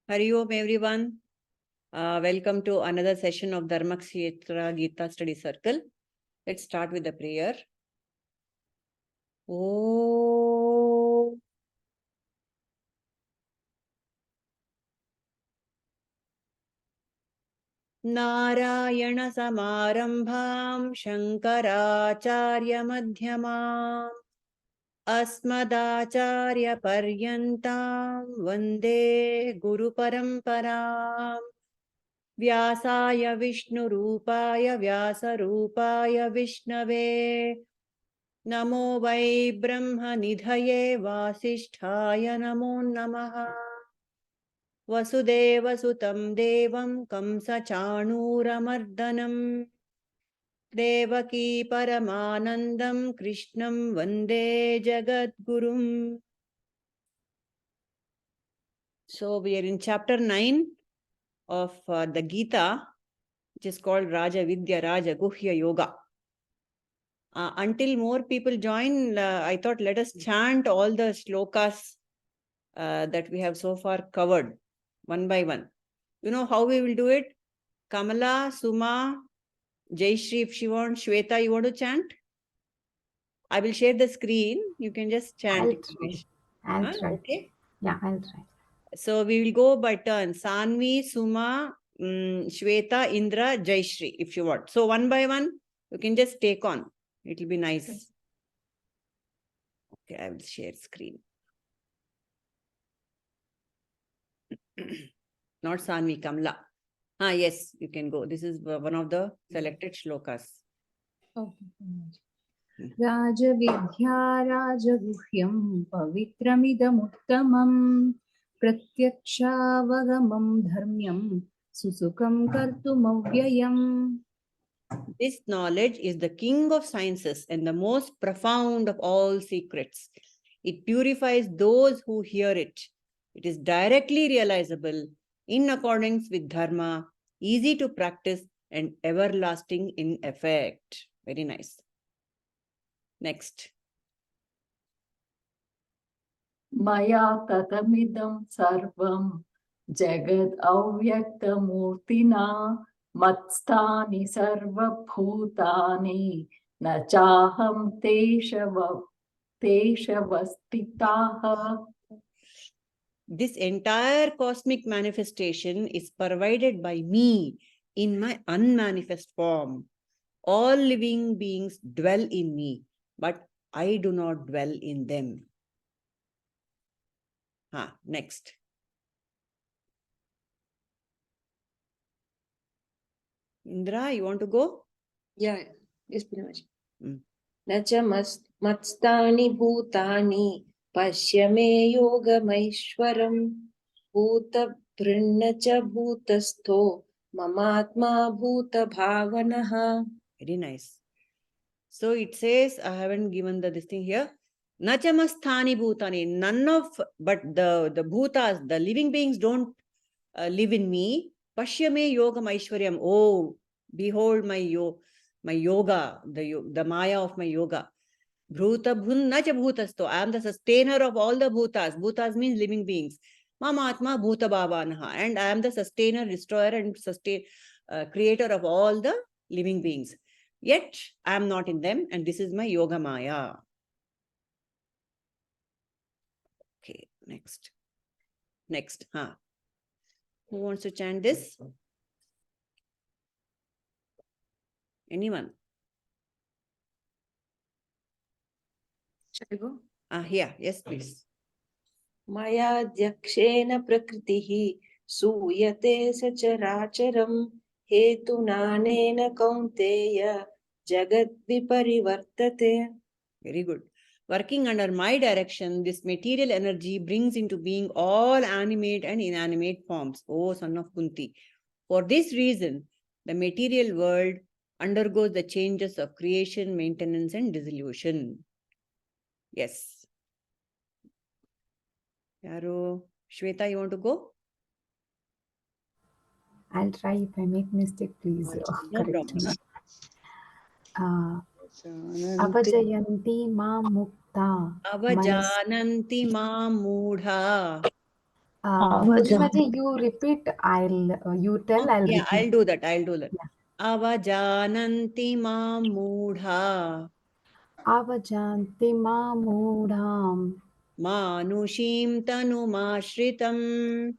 Hari Om everyone. Welcome to another session of Dharma Kshetra Gita Study Circle. Let's start with the prayer. Om Narayana Samarambham Shankaracharya Madhyamam Asmadacharya Paryantam Vande Guru Paramparam Vyasaya Vishnu Rupaya Vyasa Rupaya Vishnave Namo Vai Brahma Nidhaye Vasisthaya Namo Namaha Vasudeva Sutam Devam Kamsa Chanuramardanam Devaki Paramanandam Krishnam Vande Jagadgurum. So we are in chapter 9 of the Gita, which is called Raja Vidya Raja Guhya Yoga. Until more people join, I thought let us chant all the shlokas that we have so far covered, one by one. You know how we will do it? Kamala, Suma, Jayashri, if she wants, Shweta, you want to chant? I will share the screen. You can just chant. I'll try. Okay? Yeah, I'll try. So we will go by turn. Sanvi, Suma, Shweta, Indra, Jayashri, if you want. So one by one, you can just take on. It will be nice. Okay, I will share screen. Not Sanvi, Kamla. Yes, you can go. This is one of the selected shlokas. Rajavidya Rajaguhyam Pavitramidamuttamam Pratyakshaavagamam Dharmyam Susukam Kartumavyayam. This knowledge is the king of sciences and the most profound of all secrets. It purifies those who hear it. It is directly realizable in accordance with Dharma, easy to practice and everlasting in effect. Very nice. Next. Maya tatamidam sarvam jagad avyaktamurtina matsthani sarva bhūtāni na chaham teshavastitaha. This entire cosmic manifestation is provided by me in my unmanifest form. All living beings dwell in me, but I do not dwell in them. Next. Indra, you want to go? Yeah, yes, Pinamaji. Nacha matstani bhūtāni pashyame yogamaishwaram bhūtabhrinnacha bhūtastho mamatma bhūtabhavanaha. Very nice. So it says, I haven't given this thing here. Nachamasthani bhūtāni. None of, but the bhutas, the living beings don't live in me. Pashyame yogam aishwaryam. Oh, behold my yoga, the maya of my yoga. Bhūtabhun nacha bhūtasto. I am the sustainer of all the bhutas. Bhutas means living beings. Mamatma bhūtabhavanaha. And I am the sustainer, destroyer and creator of all the living beings. Yet I am not in them, and this is my yoga maya. Okay, next. Who wants to chant this? Anyone? Shall I go? Here, yes, please. Maya dyakshena prakritihi suyate sacharacharam hetunanena kaunteya jagad viparivartate. Very good. Working under my direction, this material energy brings into being all animate and inanimate forms. O son of Kunti. For this reason, the material world undergoes the changes of creation, maintenance, and dissolution. Yes. Yaro, Shweta, you want to go? I'll try. If I make mistake, please No correct me. problem. Avajayanti ma mukta. Avajananti ma mudha. Puṣhpaṁ, you repeat, you tell, I'll Yeah, repeat. I'll do that. I'll do that. Avajananti mam mudha Avajanti mamudam manushim tanumashritam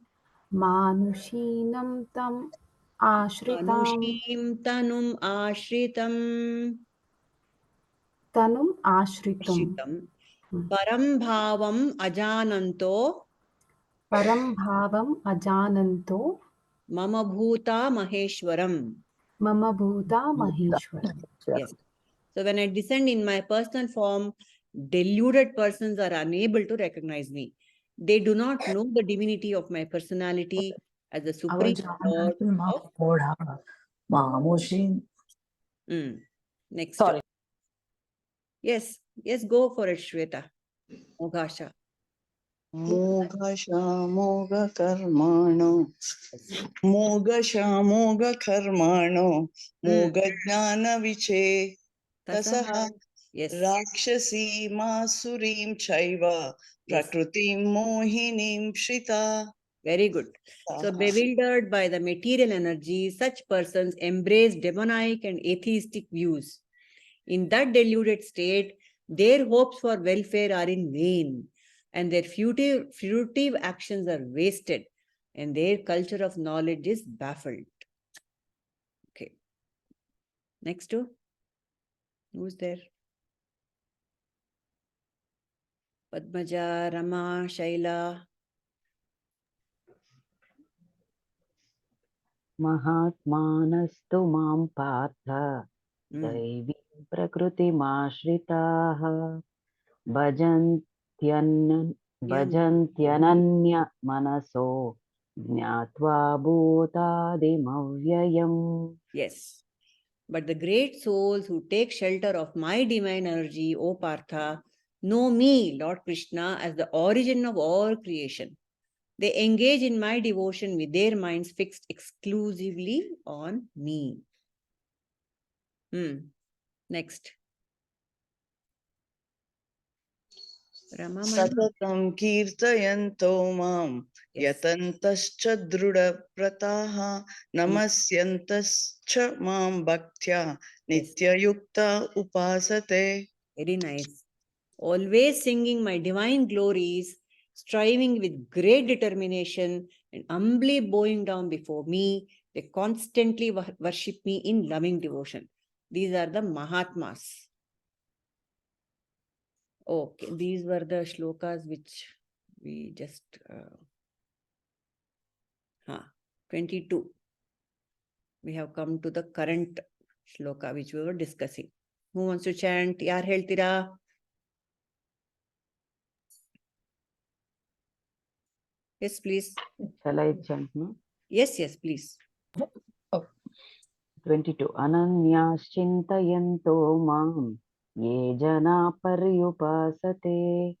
manushinam tam ashritam manushim tanum ashritam tanum ashritum ashritam param bhavam ajananto param bhavam ajananto mama bhuta maheshwaram. mama bhuta maheshwaram. Yes. So when I descend in my personal form, deluded persons are unable to recognize me. They do not know the divinity of my personality as the supreme Lord of... Next. Sorry. Yes, go for it, Shweta. Mogasha. मोघशामोघकर्माणो मोघशामोघकर्माणो मोघज्ञानविचेतसः Yes. राक्षसीमासुरीं चैव प्रकृतिं मोहिनीं Shrita. Very good. So bewildered by the material energy, such persons embrace demonic and atheistic views. In that deluded state, their hopes for welfare are in vain, and their fruitive actions are wasted, and their culture of knowledge is baffled. Okay. Next to? Who's there? Padmaja, Rama, Shaila. महात्मानस्तु मां पार्थ दैवीं प्रकृतिमाश्रिताः भजन्त्यनन्य मनसो ज्ञात्वा भूतादिमव्ययम्. Yes. But the great souls who take shelter of my divine energy, O Partha, know me, Lord Krishna, as the origin of all creation. They engage in my devotion with their minds fixed exclusively on me. Next. सततं कीर्तयन्तो मां यतन्तश्च दृढव्रताः नमस्यन्तश्च मां भक्त्या नित्ययुक्ता उपासते. Very nice. Always singing my divine glories, striving with great determination and humbly bowing down before me, they constantly worship me in loving devotion. These are the Mahatmas. Okay, these were the shlokas which we just... 22. We have come to the current shloka which we were discussing. Who wants to chant? Yaar heltira? Yes, please. Shall I chant, no? Yes, please. 22. Ananyaschintayanto mam ye jana paryupasate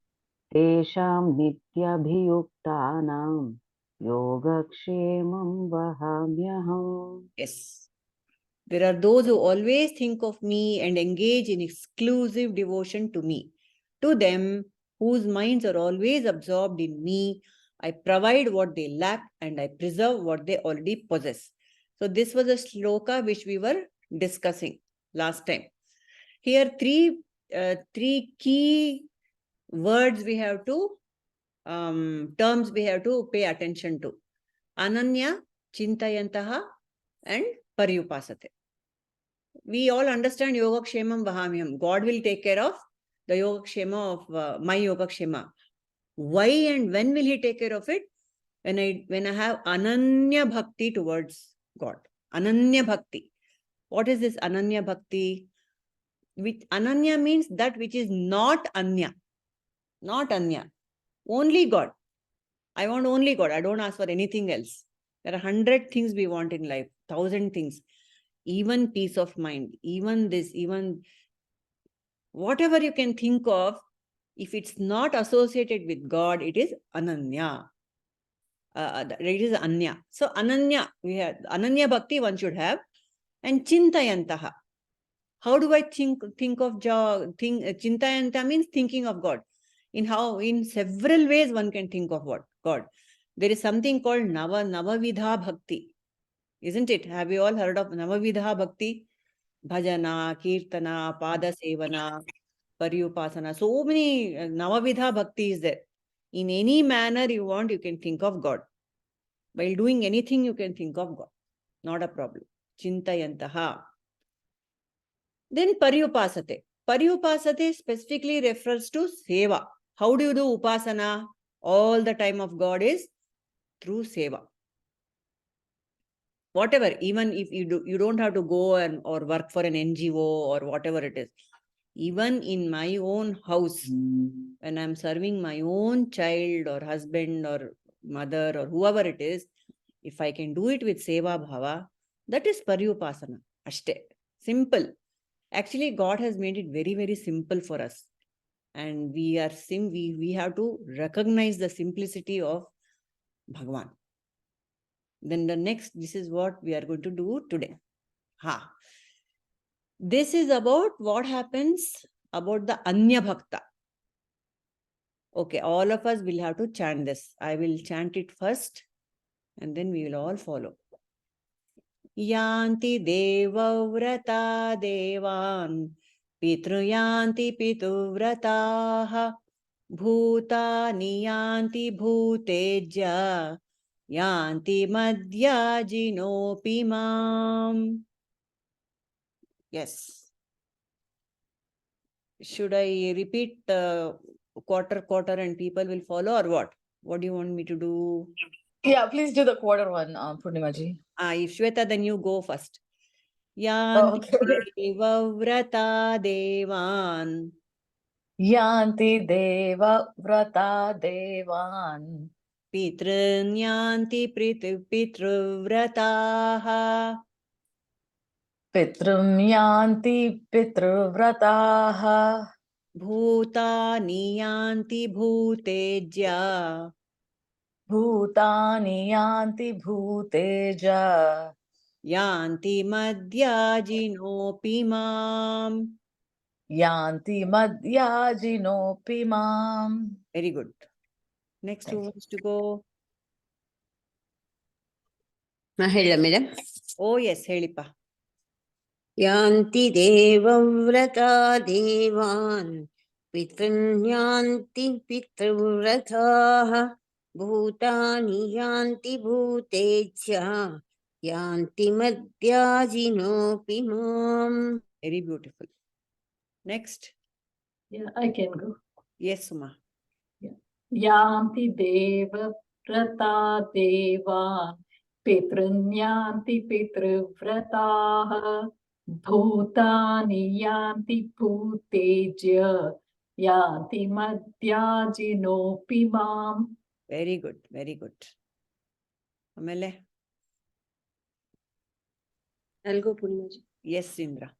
tesham nityabhiyuktanam yogakshemam vahamyaham. Yes. There are those who always think of me and engage in exclusive devotion to me. To them, whose minds are always absorbed in me, I provide what they lack and I preserve what they already possess. So this was a shloka which we were discussing last time. Here, three key words we have to, terms we have to pay attention to. Ananya, Chintayantaha, and Paryupasate. We all understand Yogakshemam Vahamyam. God will take care of the Yogakshema of my Yogakshema. Why and when will He take care of it? When I have Ananya Bhakti towards God. Ananya Bhakti. What is this Ananya Bhakti? Which Ananya means that which is not Anya. Not Anya. Only God. I want only God. I don't ask for anything else. There are 100 things we want in life. 1,000 things. Even peace of mind. Even this. Even whatever you can think of. If it's not associated with God, it is Ananya. It is Anya. So Ananya, we have Ananya Bhakti one should have. And Chintayantaha. How do I think of Chintayanta means thinking of God. In several ways one can think of what? God. there is something called Navavidha Bhakti. Isn't it? Have you all heard of Navavidha Bhakti? Bhajana, Kirtana, Pada Sevana, Paryupasana. So many Navavidha Bhakti is there. In any manner you want, you can think of God. While doing anything, you can think of God. Not a problem. Chintayantaha. Then Paryupasate. Paryupasate specifically refers to Seva. How do you do Upasana? All the time of God is through Seva. Whatever, even if you don't have to go or work for an NGO or whatever it is. Even in my own house, when I'm serving my own child or husband or mother or whoever it is, if I can do it with Seva Bhava, that is Paryupasana. Ashte. Simple. Actually, God has made it very, very simple for us. And we have to recognize the simplicity of Bhagavan. Then this is what we are going to do today. This is about what happens about the Anya Bhakta. Okay, all of us will have to chant this. I will chant it first and then we will all follow. Yānti deva-vratā devān, pitṛi-yānti pitr-i-vratāḥ, bhūtāni yānti bhūtejyā, yānti mad-yājino pimam. Yes. Should I repeat quarter and people will follow, or what? What do you want me to do? Yeah, please do the quarter one, Purnimaji. If Shweta, then you go first. Yānti deva-vratā devān. Yānti deva-vratā devān. Pitṛ-yānti pitr-i-vratāḥ. Pitṛ-yānti pitr-i-vratāḥ. Bhūtāni yānti bhūtejyā. Bhūtāni yānti bhūtejyā. Yānti mad-yājino pimam. Yānti mad-yājino pimam. Very good. Next, who wants to go? Mahela, madam. Oh, yes, Helipa. Yānti deva-vratā devān, pitṛ-yānti pitr-i-vratāḥ, bhūtāni yānti bhūtejyā, yānti mad-yājino pimam. Very beautiful. Next. Yeah, I can go. Yes, Suma. Yānti deva-vratā devān, pitṛ-yānti pitr-i-vratāḥ, bhūtāni yānti bhūtejyā, yānti mad-yājino pimam. Very good, very good. Amele? I'll go, Purnimaji. Yes, Indra.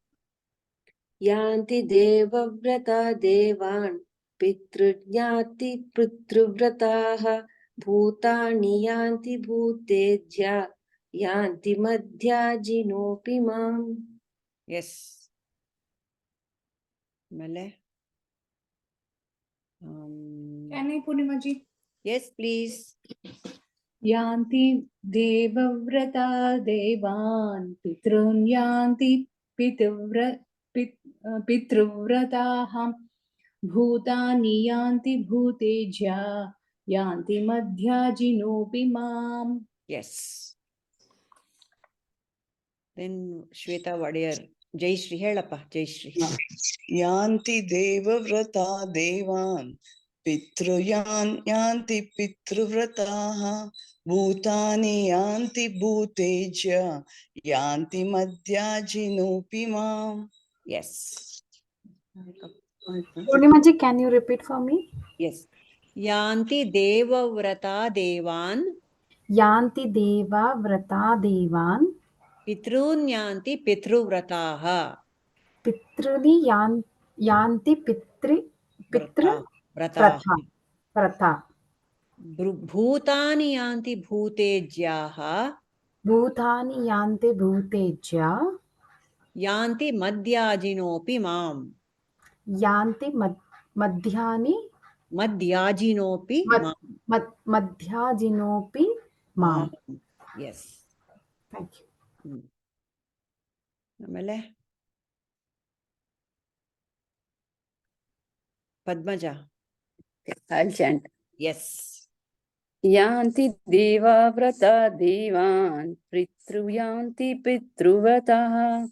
Yānti deva-vratā devān, pitṛ-yānti pitr-i-vratāḥ, bhūtāni yānti bhūtejyā, yānti mad-yājino pimam. Yes. Amele? Can I, Purnimaji? Yes, please. Yānti deva-vratā devān, pitṛ-yānti pitr-i-vratāḥ, bhūtāni yānti bhūtejyā, yānti mad-yājino pimam. Yes. Then Shweta Vadiyar. Jai Shri Helappa. Jai Shri. Yānti deva-vratā devān, pitṛ-yānti pitr-i-vratāḥ, bhūtāni yānti bhūtejyā, yānti mad-yājino pimam. Yes. Purnimaji, can you repeat for me? Yes. Yānti deva-vratā devān, Yānti deva-vratā devān, pitṛ-yānti pitr-i-vratāḥ. Yānti Vratāḥ. Vratāḥ. Bhūtāni yānti bhūtejyāః, Bhūtāni yānti bhūtejyā, yānti mad-yājino pimam. Yānti madhyāni mad-yājinopi Mad- mad-yājinopi mam. Yes. Thank you. Amale Padmaja. I'll chant. Yes. Yānti deva-vratā devān, pitṛ-yānti pitr-vratāḥ,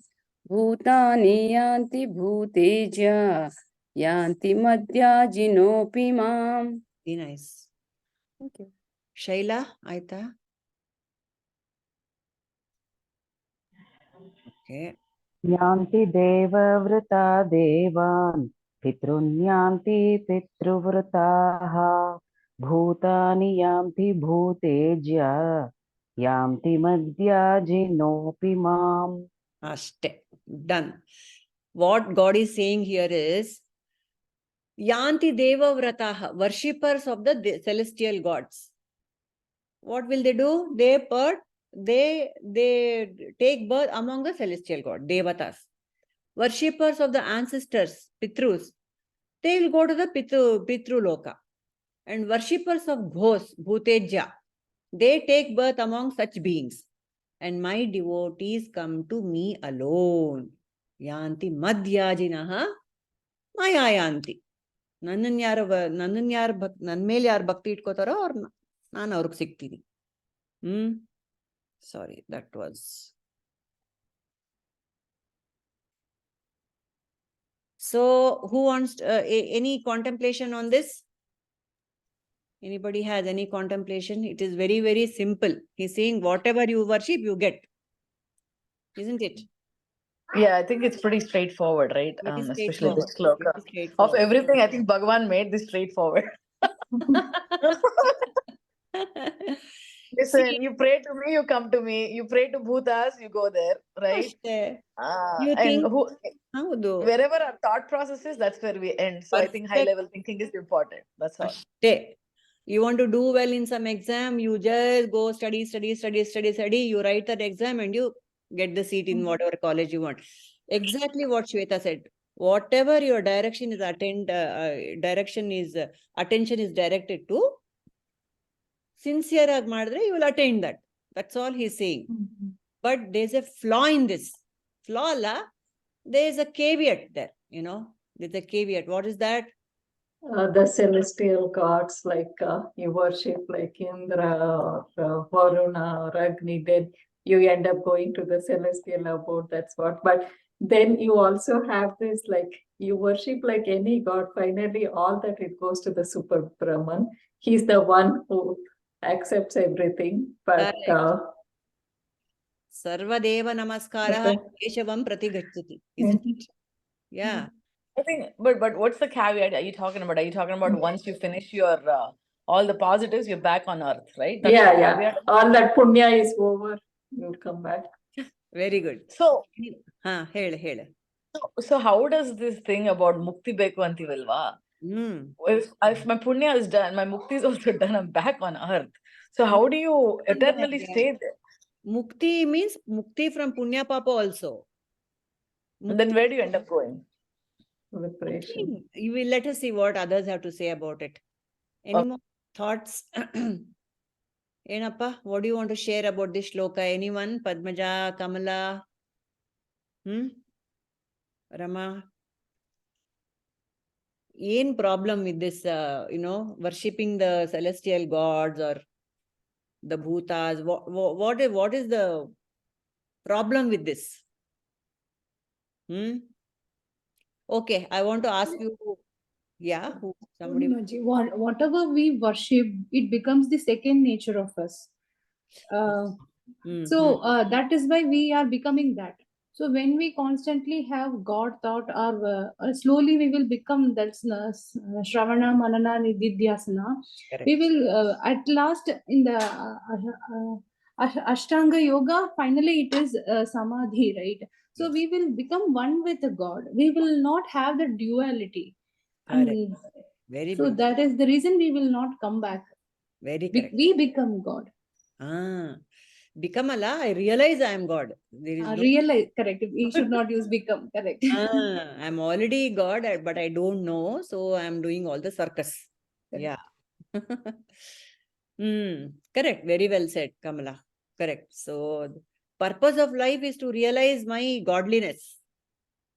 bhūtāni yānti bhūtejyā, yānti mad-yājino mam. Very nice. Thank you. Shaila, Aita. Okay. यान्ति देवव्रता देवान् पितॄन्यान्ति पितृव्रताः भूतानि यान्ति भूतेज्या यान्ति मद्याजिनोऽपि माम्. Ashte. Done. What God is saying here is Yanti deva-vratā, worshippers of the celestial gods. What will they do? They take birth among the celestial gods, devatas. Worshippers of the ancestors, pitrus, they will go to the pitru-loka. And worshippers of bhūtejyā, they take birth among such beings. And my devotees come to me alone. Yānti mad-yājinaḥ maya-yānti. ನನ್ನ ಮೇಲೆ ಯಾರು ಭಕ್ತಿ ಇಟ್ಕೋತಾರೋ ಅವ್ರನ್ನ ನಾನು ಅವ್ರಿಗೆ ಸಿಗ್ತೀನಿ. Sorry, that was. So who wants any contemplation on this? Anybody has any contemplation? It is very, very simple. He's saying whatever you worship, you get. Isn't it? Yeah, I think it's pretty straightforward, right? Especially this shloka. Of everything, I think Bhagavan made this straightforward. Listen, you pray to me, you come to me. You pray to bhutas, you go there, right? You think wherever our thought process is, that's where we end. So I think high-level thinking is important. That's all. You want to do well in some exam, you just go study. You write that exam and you get the seat in whatever college you want. Exactly what Shweta said. Whatever your direction is attention is directed to, sincere ag madre, you will attain that. That's all he's saying. But there's a flaw in this. Flaw la, there's a caveat there, There's a caveat. What is that? The celestial gods, like you worship like Indra or Varuna or Agni, then you end up going to the celestial abode. That's what. But then you also have this, like you worship like any god. Finally, all that it goes to the super Brahman. He's the one who accepts everything. But Sarva deva namaskara keshavam pratigacchati. Isn't it? Yeah. I think, but what's the caveat are you talking about? Are you talking about once you finish your all the positives, you're back on earth, right? That's yeah. All that punya is over, you'll come back. Very good. So, ಹೇಳು. So how does this thing about mukti beku antivalva? If my punya is done, my mukti is also done, I'm back on earth. So how do you eternally stay there? Mukti means mukti from punya papa also. And then where do you end up going? You will let us see what others have to say about it. Any more thoughts? Enappa, what do you want to share about this shloka? Anyone? Padmaja, Kamala? Rama? Any problem with this, worshipping the celestial gods or the bhutas? What is the problem with this? Okay, I want to ask you. Yeah, somebody. Whatever we worship, it becomes the second nature of us. That is why we are becoming that. So when we constantly have God thought, or slowly we will become that Shravana, Manana, Nididhyasana. We will at last in the Ashtanga Yoga, finally it is Samadhi, right? So we will become one with God. We will not have the duality. And very so that is the reason we will not come back. Very correct. We become God. Become Allah, I realize I am God. There is realize, correct. We should not use become, correct. I'm already God, but I don't know. So I'm doing all the circus. Yeah. Correct. Very well said, Kamala. Correct. So the purpose of life is to realize my godliness.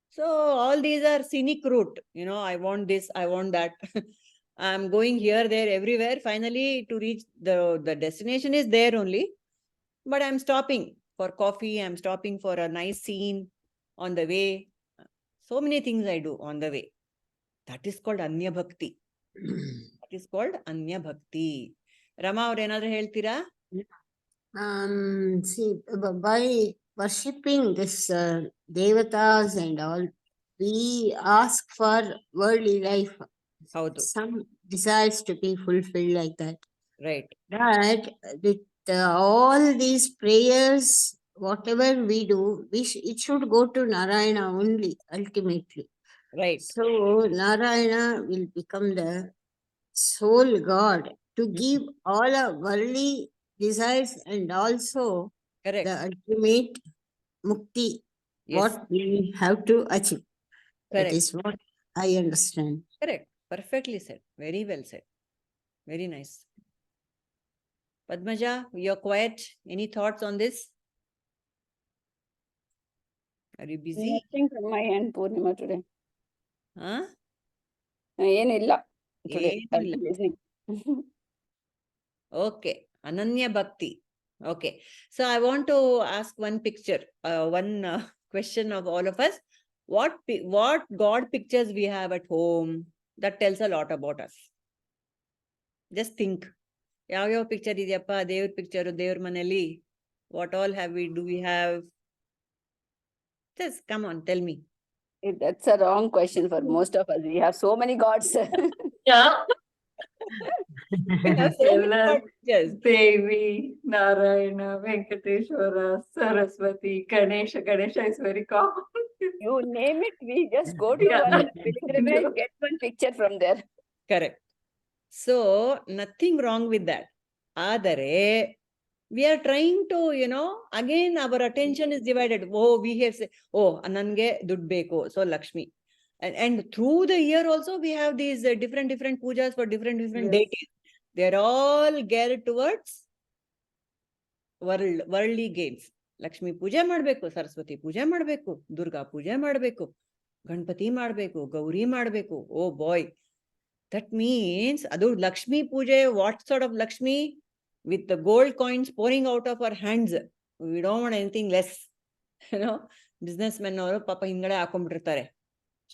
So all these are scenic route. I want this, I want that. I'm going here, there, everywhere. Finally, to reach the destination is there only. But I'm stopping for coffee. I'm stopping for a nice scene on the way. So many things I do on the way. That is called Anya Bhakti. That is called Anya Bhakti. Rama, ಅವ್ರು ಏನಾದ್ರು ಹೇಳ್ತೀರಾ? See, by worshipping this devatas and all, we ask for worldly life. ಹೌದು. Some desires to be fulfilled like that. Right. That with all these prayers, whatever we do, it should go to Narayana only, ultimately. Right. So Narayana will become the sole God to give all our worldly desires and also Correct. the ultimate mukti, Yes. what we have to achieve. That Correct. is what I understand. Correct. Perfectly said. Very well said. Very nice. Padmaja, you're quiet. Any thoughts on this? Are you busy? Nothing from my end, Purnima, today. Huh? ಏನಿಲ್ಲ today. I'm ಏನಿಲ್ಲ. listening. Okay. Ananya Bhakti. Okay. So I want to ask one question of all of us. What God pictures we have at home? That tells a lot about us. Just think. ಯಾವ picture ಇದೆಯಪ್ಪ? ದೇವ್ರ picture, ದೇವ್ರ ಮನೆಯಲ್ಲಿ. What all do we have? Just come on, tell me. That's a wrong question for most of us. We have so many gods. Yeah. We have so many God pictures. Devi, Narayana, Venkateshwara, Saraswati, Ganesha. Ganesha is very common. You name it, we just go to Yeah. one pilgrimage, get one picture from there. Correct. So nothing wrong with that. Adare, we are trying to, again our attention is divided. Oh, we have said, oh, nange ದುಡ್ಡು ಬೇಕು, so Lakshmi. And through the year also we have these different pujas for different Yes. deities. They are all geared towards worldly gains. Lakshmi ಪೂಜೆ ಮಾಡಬೇಕು, ಸರಸ್ವತಿ ಪೂಜೆ ಮಾಡಬೇಕು, ದುರ್ಗಾ ಪೂಜೆ ಮಾಡಬೇಕು, ಗಣಪತಿ ಮಾಡಬೇಕು, ಗೌರಿ ಮಾಡಬೇಕು. Oh boy. That means adu Lakshmi Puja, what sort of Lakshmi? With the gold coins pouring out of our hands. We don't want anything less. Businessmen ಅವರು ಪಾಪ ಹಿಂಗಡೆ ಹಾಕೊಂಡ್ಬಿಟ್ಟಿರ್ತಾರೆ.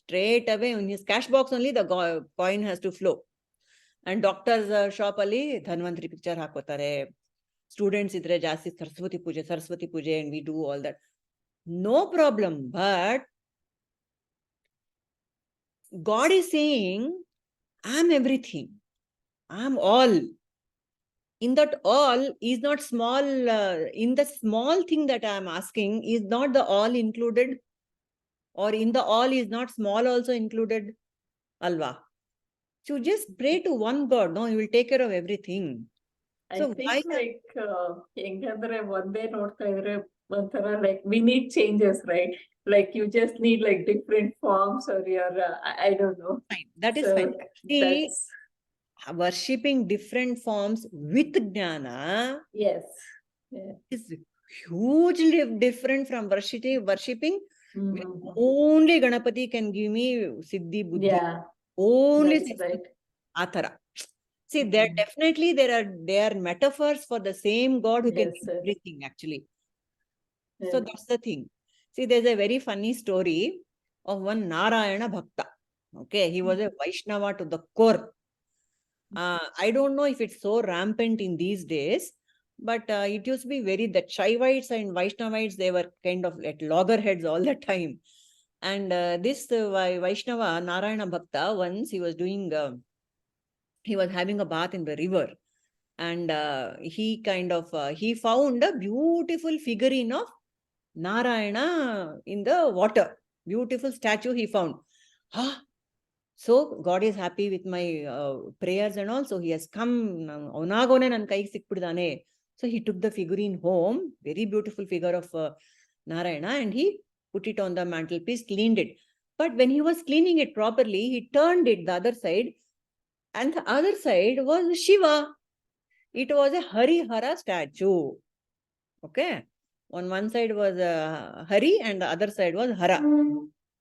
Straight away in his cash box only the coin has to flow. And doctors shop ಅಲ್ಲಿ Dhanvantari picture ಹಾಕೋತಾರೆ. Students idre ಜಾಸ್ತಿ ಸರಸ್ವತಿ ಪೂಜೆ, and we do all that. No problem. But God is saying, I'm everything. I'm all. In that all is not small. In the small thing that I am asking, is not the all included? Or in the all is not small also included? Alva. So just pray to one God. No, He will take care of everything. I So think why? ಹೆಂಗಂದ್ರೆ ಒಂದೇ ನೋಡ್ತಾ ಇದ್ರೆ ಒಂಥರ like we need changes, right? Like you just need like different forms or your I don't know. Fine. That is So fine. See, that's worshipping different forms with jnana yes. Yeah. is hugely different from worshipping Mhm. only Ganapati can give me siddhi buddhi. Yeah, Only that's right. Athara. See, there definitely they are metaphors for the same God who can Yes, give sir. everything actually. Yeah. So that's the thing. See, there's a very funny story of one Narayana Bhakta. Okay, he was a Vaishnava to the core. I don't know if it's so rampant in these days, but it used to be that Shaivites and Vaishnavites, they were kind of at loggerheads all the time. And this Vaishnava, Narayana Bhakta, once he was doing, he was having a bath in the river. And he he found a beautiful figurine of Narayana in the water. Beautiful statue he found. So God is happy with my prayers and all. So He has come. So he took the figurine home, very beautiful figure of Narayana, and he put it on the mantelpiece, cleaned it. But when he was cleaning it properly, he turned it the other side. And the other side was Shiva. It was a Hari-Hara statue. Okay. On one side was Hari and the other side was Hara.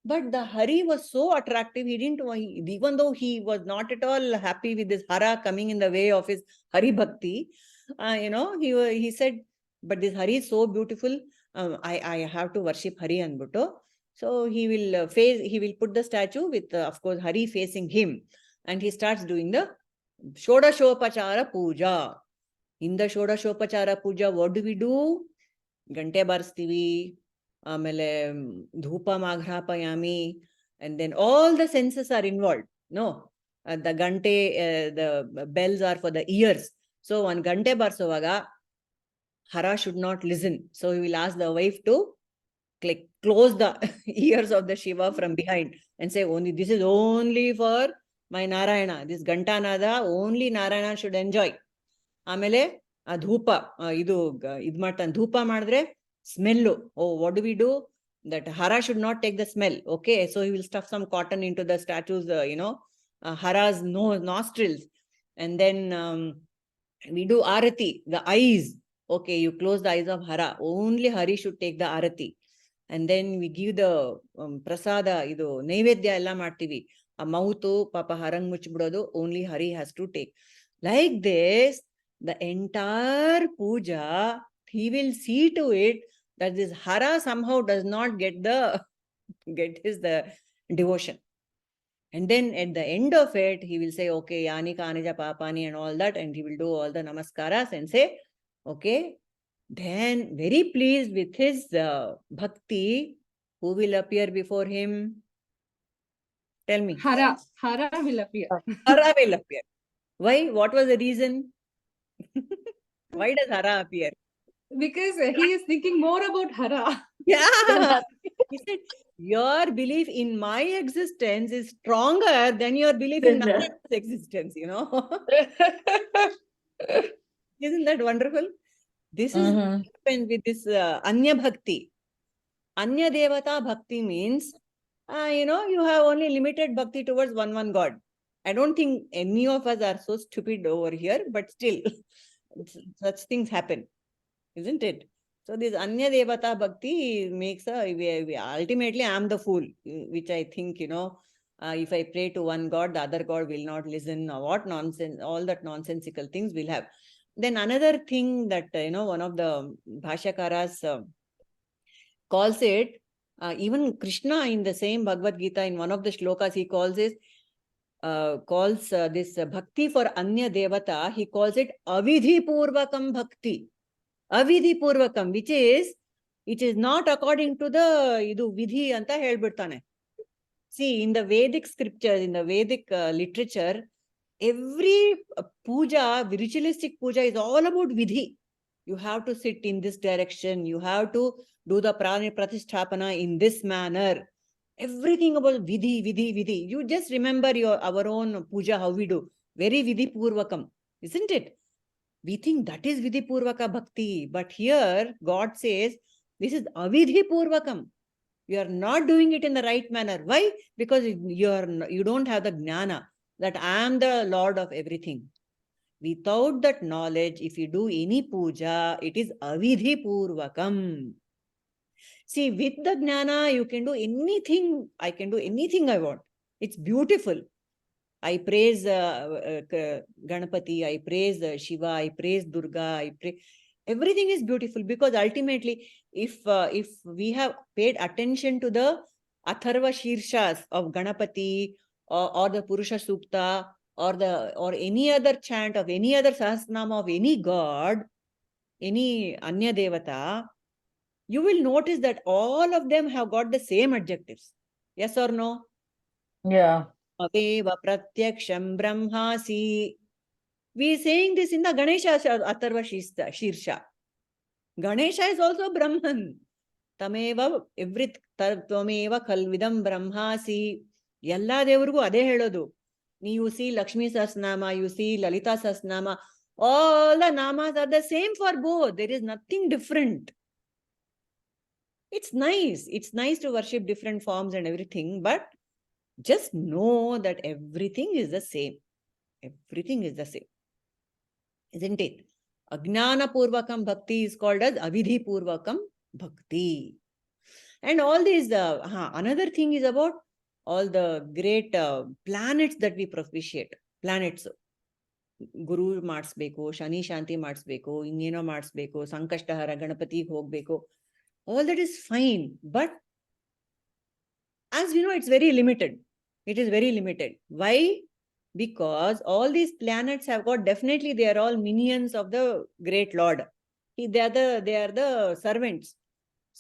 But the Hari was so attractive, he didn't, even though he was not at all happy with this Hara coming in the way of his Hari Bhakti, he said, but this Hari is so beautiful, I have to worship Hari and Bhutto. So he will put the statue with, of course, Hari facing him. And he starts doing the Shodashopachara Puja. In the Shodashopachara Puja, what do we do? Gante barstivi, amele dhupa maghrapayami, and then all the senses are involved. No, the gante, the bells are for the ears. So one gante barsovaga, Hara should not listen. So he will ask the wife to close the ears of the Shiva from behind and say, this is only for my Narayana. This Gantanada, only Narayana should enjoy. Amele, dhupa, idu martan, dhupa madre, smell. Oh, what do we do? That Hara should not take the smell. Okay, so he will stuff some cotton into the statue's, Hara's nostrils. And then we do arati, the eyes. Okay, you close the eyes of Hara. Only Hari should take the arati. And then we give the prasada, idu naivedya ella martivi. A mautu, papa harang muchbidodu, only Hari has to take. Like this, the entire puja, he will see to it that this Hara somehow does not get the devotion. And then at the end of it, he will say, okay, yani kanija papani and all that, and he will do all the namaskaras and say, okay, then very pleased with his bhakti, who will appear before him? Tell me. Hara will appear. Hara will appear. Why? What was the reason? Why does Hara appear? Because he is thinking more about Hara. Yeah. He said, your belief in my existence is stronger than your belief in Narayana's existence, Isn't that wonderful? This is what happens with this Anya Bhakti. Anya Devata Bhakti means, you have only limited bhakti towards one God. I don't think any of us are so stupid over here, but still, such things happen, isn't it? So this Anya Devata Bhakti makes ultimately I am the fool, which I think, if I pray to one God, the other God will not listen, or what nonsense, all that nonsensical things will have. Then another thing that, one of the Bhashyakaras calls it, even Krishna in the same Bhagavad Gita, in one of the shlokas, he calls this bhakti for Anya Devata, he calls it avidhi purvakam bhakti. Avidhi purvakam, which is, it is not according to the vidhi anta helbirtane. See, in the Vedic scriptures, in the Vedic literature, every puja, ritualistic puja is all about vidhi. You have to sit in this direction. You have to do the prana pratisthapana in this manner. Everything about vidhi. You just remember our own puja, how we do. Very vidhi purvakam, isn't it? We think that is vidhi purvaka bhakti. But here, God says, this is avidhi purvakam. You are not doing it in the right manner. Why? Because you don't have the jnana that I am the Lord of everything. Without that knowledge, if you do any puja, it is avidhi purvakam. See, with the jnana, you can do anything. I can do anything I want. It's beautiful. I praise Ganapati, I praise Shiva, I praise Durga, everything is beautiful, because ultimately, if we have paid attention to the Atharva Shirshas of Ganapati or the Purusha Sukta or any other chant of any other Sahasranama of any god, any Anya Devata, you will notice that all of them have got the same adjectives. Yes or no? Yeah. Aveva pratyaksham brahmasi. We are saying this in the Ganesha Atharva Shirsha. Ganesha is also Brahman. Tameva tvameva khalvidam brahmasi. Yalla devurgu ade helodu. You see Lakshmi Sahasranama, you see Lalita Sahasranama. All the namas are the same for both. There is nothing different. It's nice. It's nice to worship different forms and everything, but just know that everything is the same. Everything is the same. Isn't it? Ajnana purvakam bhakti is called as avidhi purvakam bhakti. And all these, another thing is about all the great planets that we propitiate. Planets. Guru ಮಾಡಿಸ್ಬೇಕು, ಶನಿ ಶಾಂತಿ ಮಾಡಿಸ್ಬೇಕು, ಇನ್ನೇನೋ ಮಾಡಿಸ್ಬೇಕು, ಸಂಕಷ್ಟಹರ ಗಣಪತಿಗೆ ಹೋಗ್ಬೇಕು. All that is fine. But as we know, it's very limited. It is very limited. Why? Because all these planets have got, definitely they are all minions of the great Lord. They are the servants.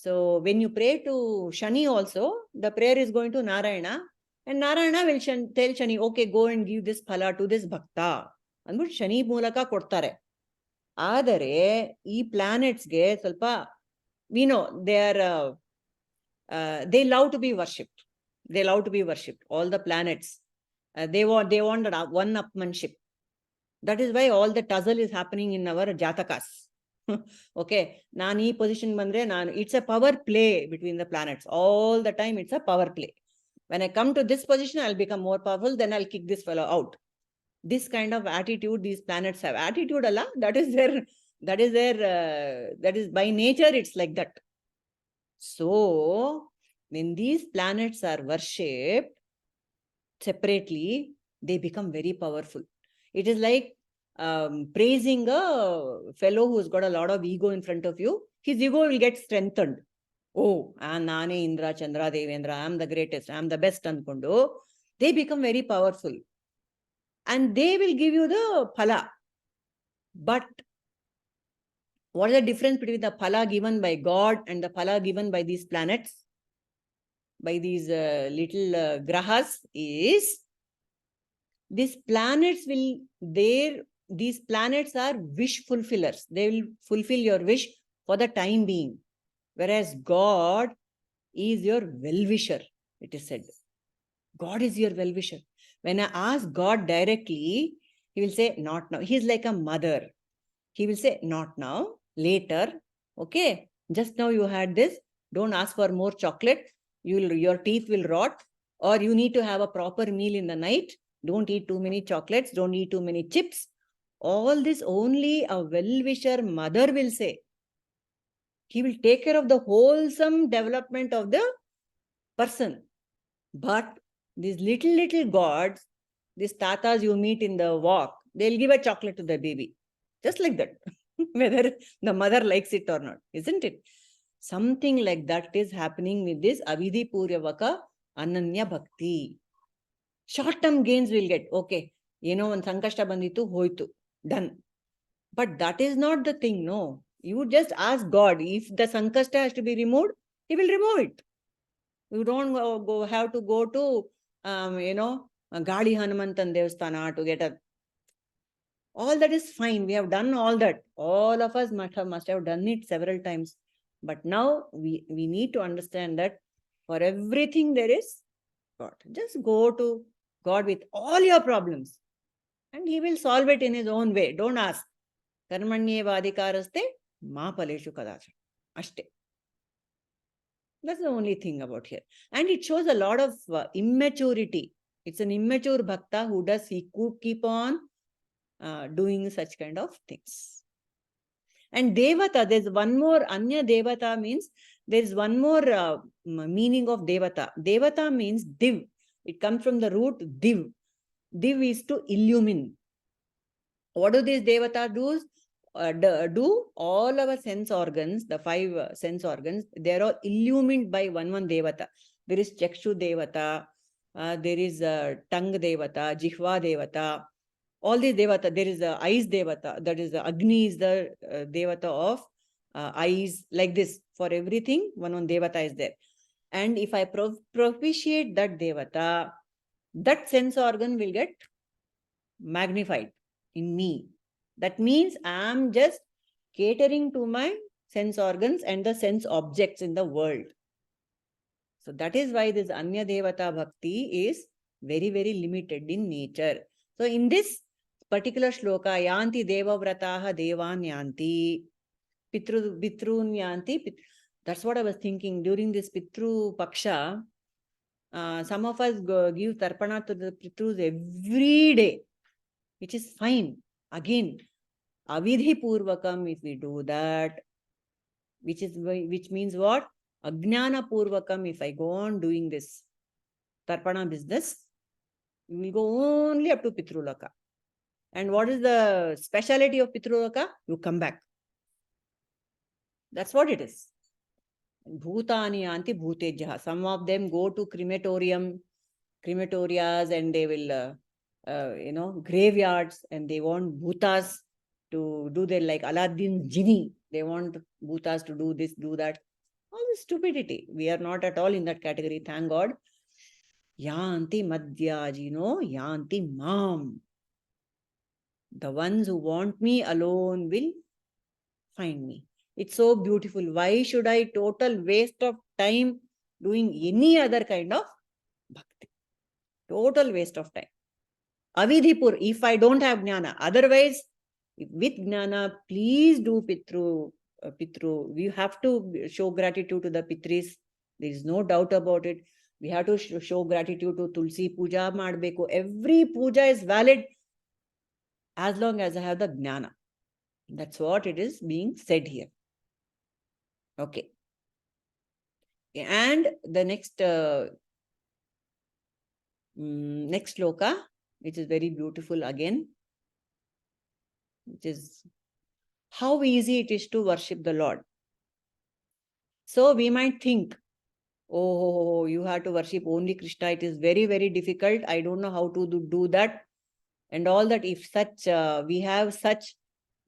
So when you pray to Shani also, the prayer is going to Narayana, and Narayana will tell Shani, okay, go and give this phala to this bhakta. ಅಂದ್ಬಿಟ್ಟು ಶನಿ ಮೂಲಕ ಕೊಡ್ತಾರೆ. ಆದರೆ ಈ ಪ್ಲಾನೆಟ್ಸ್ಗೆ ಸ್ವಲ್ಪ they love to be worshipped. They love to be worshipped. All the planets, they want one-upmanship. That is why all the tussle is happening in our jatakas. Okay, ನಾನು ಈ position ಬಂದ್ರೆ it's a power play between the planets. All the time it's a power play. When I come to this position, I'll become more powerful, then I'll kick this fellow out. This kind of attitude these planets have. Attitude Allah, that is by nature, it's like that. So when these planets are worshipped separately, they become very powerful. It is like praising a fellow who's got a lot of ego in front of you. His ego will get strengthened. Oh, Nane Indra Chandra Devendra, I am the greatest, I am the best ankondo. They become very powerful. And they will give you the phala. But what is the difference between the phala given by God and the phala given by these planets, by these little grahas, is these planets are wish fulfillers. They will fulfill your wish for the time being. Whereas God is your well-wisher, it is said. God is your well-wisher. When I ask God directly, he will say, not now. He is like a mother. He will say, not now, later. Okay, just now you had this. Don't ask for more chocolate. Your teeth will rot. Or you need to have a proper meal in the night. Don't eat too many chocolates. Don't eat too many chips. All this only a well-wisher mother will say. He will take care of the wholesome development of the person. But these little gods, these tatas you meet in the walk, they'll give a chocolate to the baby. Just like that. Whether the mother likes it or not, isn't it? Something like that is happening with this avidhi purvaka ananya bhakti. Short-term gains will get. Okay, one sankashta banditu, hoitu, done. But that is not the thing, no. You just ask God. If the sankashta has to be removed, he will remove it. You don't have to go to Gali Hanumantan Devasthana to get a... All that is fine. We have done all that. All of us must have done it several times. But now we need to understand that for everything there is God. Just go to God with all your problems and he will solve it in his own way. Don't ask. Karmanyeva adhikaraste ma paleshu kadacha. Ashte. That's the only thing about here. And it shows a lot of immaturity. It's an immature bhakta who could keep on doing such kind of things. And devata, there's one more, anya devata means, there's one more meaning of devata. Devata means div. It comes from the root div. Div is to illumine. What do these devata do? All our sense organs, the 5 sense organs, they are all illumined by one devata. There is chakshu devata, there is tongue devata, jihva devata, all these devata. There is the eyes devata, that is the Agni is the devata of eyes, like this. For everything, one devata is there. And if I propitiate that devata, that sense organ will get magnified in me. That means I am just catering to my sense organs and the sense objects in the world. So that is why this Anya Devata Bhakti is very, very limited in nature. So in this particular shloka, yānti deva-vratā devān yānti, pitrun yānti. That's what I was thinking. During this pitru paksha, some of us give tarpana to the pitrus every day. which is fine. Again, avidhi purvakam, if we do that, which means what? Ajnana purvakam, if I go on doing this tarpana business, we will go only up to Pitrulaka. And what is the speciality of Pitrulaka? You come back. That's what it is. Bhūtāni yānti bhūtejyā. Some of them go to crematorias, and they will, graveyards, and they want bhutas to do their, like Aladdin's genie. They want bhutas to do this, do that. All this stupidity. We are not at all in that category, thank God. Yānti mad-yājino, yānti mam. The ones who want me alone will find me. It's so beautiful. Why should I total waste of time doing any other kind of bhakti? Total waste of time. Avidhipur, if I don't have jnana. Otherwise, with jnana, please do pitru. We have to show gratitude to the pitris. There is no doubt about it. We have to show gratitude to Tulsi puja madbeku. Every puja is valid as long as I have the jnana. That's what it is being said here. Okay. And the next sloka, which is very beautiful again, which is how easy it is to worship the Lord. So we might think, oh, you have to worship only Krishna. It is very, very difficult. I don't know how to do that. And all that. If such we have such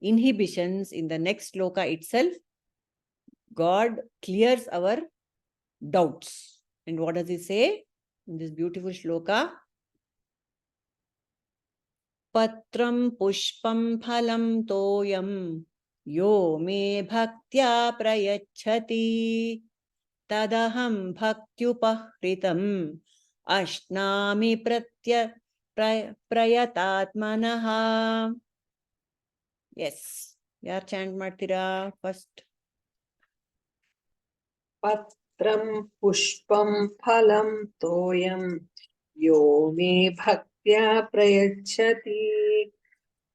inhibitions, in the next sloka itself, God clears our doubts. And what does he say in this beautiful shloka? Patraṁ puṣhpaṁ phalaṁ toyaṁ yo me bhaktyā prayachchhati tadahaṁ bhaktyupahṛitam aśhnāmi prayatātmanaḥ. Yes, yaar chant ಮಾಡ್ತೀರಾ first? Patram puṣhpaṁ phalaṁ toyaṁ yo me bhaktyā prayachchati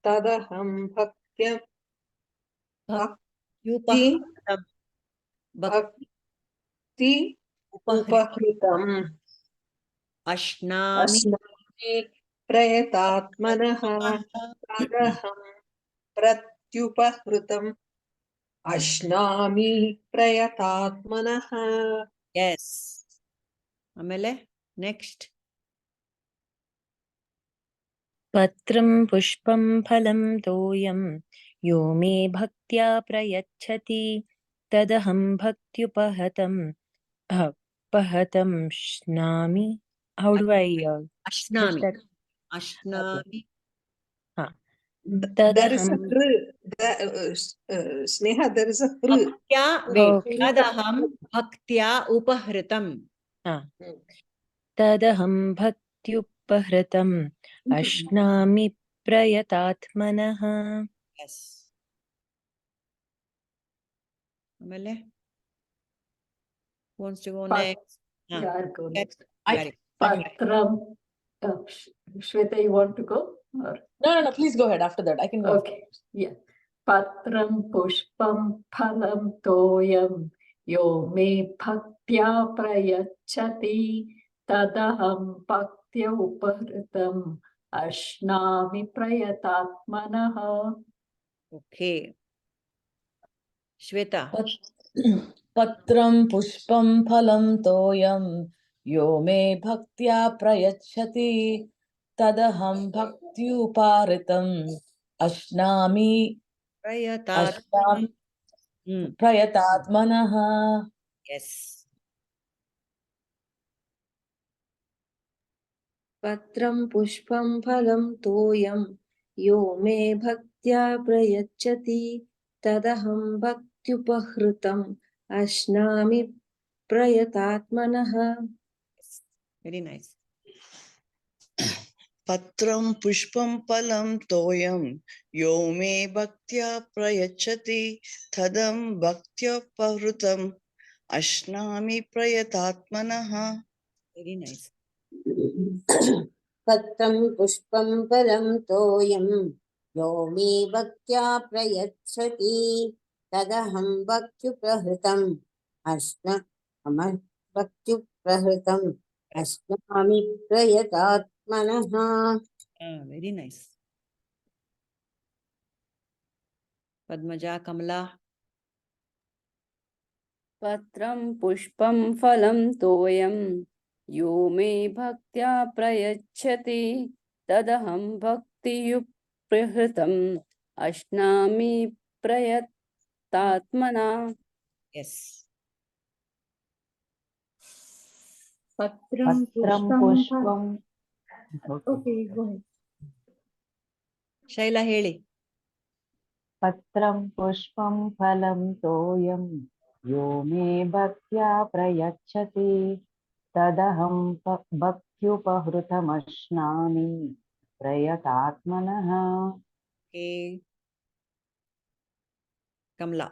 tadahaṁ bhaktyupahṛitam aśhnāmi prayatātmanaḥ tadahaṁ pratyupahṛitam aśhnāmi prayatātmanaḥ. Yes. Amele, next. Patram puṣhpaṁ phalam toyam yo me bhaktya prayachchati tadahaṁ bhaktyupahṛitam aśhnāmi. How do I Aśhnāmi. push that? Aśhnāmi. There is a Sneha, there is a Bhaktyā, wait. Tadahaṁ bhaktyā upahṛitam. Tadahaṁ bhaktyupahṛitam aśhnāmi prayatātmanaḥ. Yes. Amele, who wants to go next? Yeah, I'll go next. Patram. Shweta, you want to go? Or? No, please go ahead. After that, I can go. Okay, yeah. Patram puṣhpaṁ phalam toyaṁ yo me bhaktya prayachchati tadahaṁ bhaktyupahṛitam aśhnāmi prayatātmanaḥ. Okay. Shweta. Patram puṣhpaṁ phalam toyam yo me bhaktya prayachchati tadahaṁ bhaktyupahṛitam aśhnāmi prayatātmanaḥ. Yes. Patram puṣhpaṁ phalam toyam yo me bhaktya prayachchati tadahaṁ bhaktyupahṛitam aśhnāmi prayatātmanaḥ. Very nice. Patram puṣhpaṁ phalam toyam yo me bhaktya prayachchati tadahaṁ bhaktyupahṛitam aśhnāmi prayatātmanaḥ. Very nice. पत्रं पुष्पं फलं तोयं यो मे भक्त्या प्रयच्छति तदहं भक्त्युपहृतम् भक्त्युपहृतम् अश्नामि प्रयतात्मनः. Very nice. Padmaja, Kamala. Patram pushpam phalam toyam yo me bhaktya prayachchati tadaham bhaktyupahṛitam aśhnāmi prayatātmanaḥ. Yes. Patram puṣhpaṁ. Okay, go ahead. Shaila Heli. Patram puṣhpaṁ phalam toyam yo me bhaktya prayachchati tadaham bhaktyupahṛitam aśhnāmi prayatātmanaḥ. Okay. Kamala.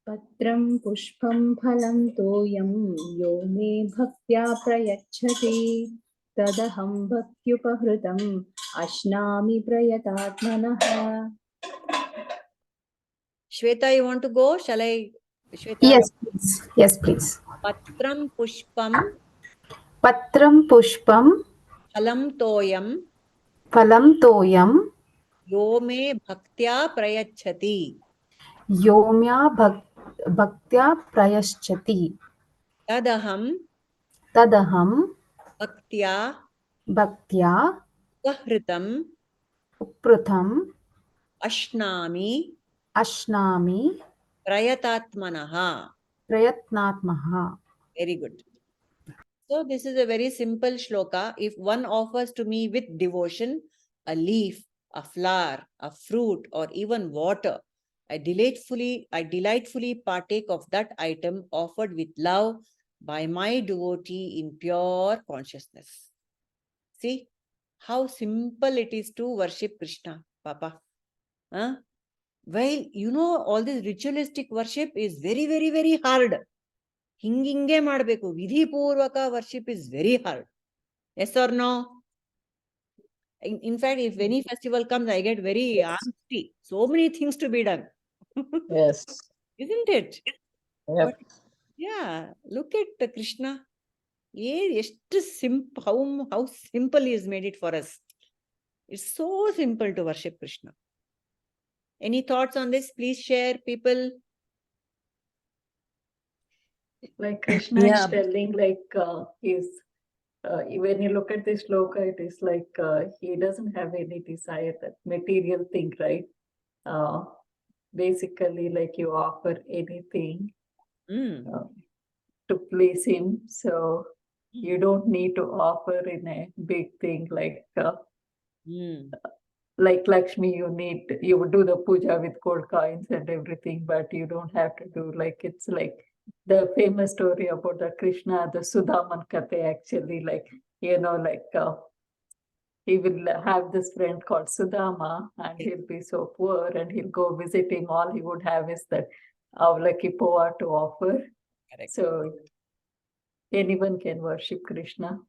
Patram pushpam phalam toyam yo me bhaktya prayachchati tadaham bhaktyupahṛitam aśhnāmi prayatātmanaḥ. Shweta, you want to go? Shall I? Shweta. Yes, please. Yes, please. Patram pushpam Patram pushpam phalam toyam phalam toyam yo me bhaktya prayachchati yomya bhaktya prayaschati tadaham tadaham bhaktya bhaktya upahṛitam upratham aśhnāmi aśhnāmi prayatātmanaḥ. prayatnatmaha. Very good. So this is a very simple shloka. If one offers to me with devotion a leaf, a flower, a fruit, or even water, I delightfully partake of that item offered with love by my devotee in pure consciousness. See how simple it is to worship Krishna, Papa. Huh? Well, you know, all this ritualistic worship is very, very, very hard. Hinge ಮಾಡಬೇಕು. ವಿಧಿಪೂರ್ವಕ worship is very hard. Yes or no? In fact, if any festival comes, I get very angsty. So many things to be done. Yes. Isn't it? Yep. But yeah, look at Krishna. How simple he has made it for us. It's so simple to worship Krishna. Any thoughts on this? Please share, people. Like Krishna is telling, like when you look at this shloka, it is like he doesn't have any desire, that material thing, right? Basically, like you offer anything to please him. So you don't need to offer in a big thing like Lakshmi, you would do the puja with gold coins and everything, but you don't have to do it's like the famous story about the Krishna, the Sudhaman Kate, actually, he will have this friend called Sudama, and he'll be so poor, and he'll go visit him. All he would have is that Avlaki Pova to offer. Correct. So anyone can worship Krishna.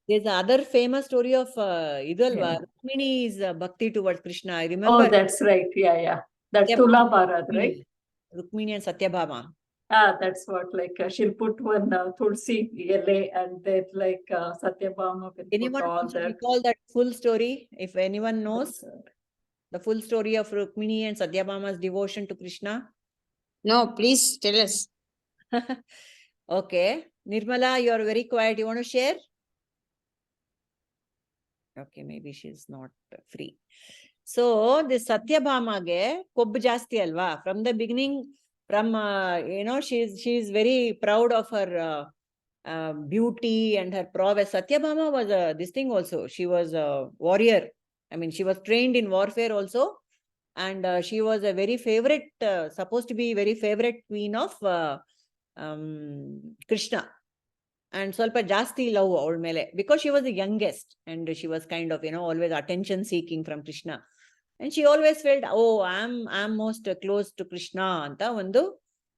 There's another famous story of Rukmini's bhakti towards Krishna. I remember. Oh, that's right. Yeah. That's Tula Bharat, right? Rukmini and Satyabhama. That's what, she'll put one tulsi ele, and then Satyabhama will Anyone put all wants to that. recall that full story? If anyone knows the full story of Rukmini and Satyabhama's devotion to Krishna? No, please tell us. Okay. Nirmala, you are very quiet. You want to share? Okay, maybe she's not free. So, this Satyabhama ge kobb jasti alva. From the beginning, she's very proud of her beauty and her prowess. Satyabhama was this thing also. She was a warrior. I mean, she was trained in warfare also. And she was a very favorite, supposed to be very favorite queen of Krishna. And Swalpa Jasti love old mele, because she was the youngest and she was kind of, always attention seeking from Krishna. And she always felt, oh, I'm most close to Krishna anta vandu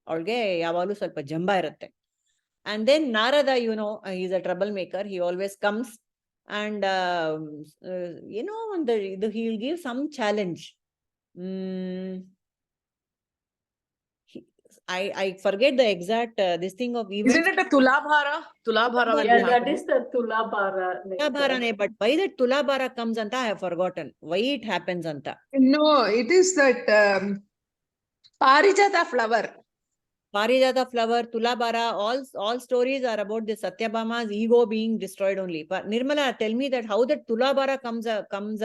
avage yavalu swalpa jamba irutte. And then Narada, he's a troublemaker. He always comes and he'll give some challenge. I forget the exact this thing of events. Isn't it a tulabhara? Tulabhara will be Yeah, that happening. is the Tulabhara. Tulabhara, but why that Tulabhara comes anta, I have forgotten. Why it happens anta. No, it is that Parijata flower. Parijata flower, Tulabhara, all stories are about the Satyabhama's ego being destroyed only. But Nirmala, tell me that how that Tulabhara comes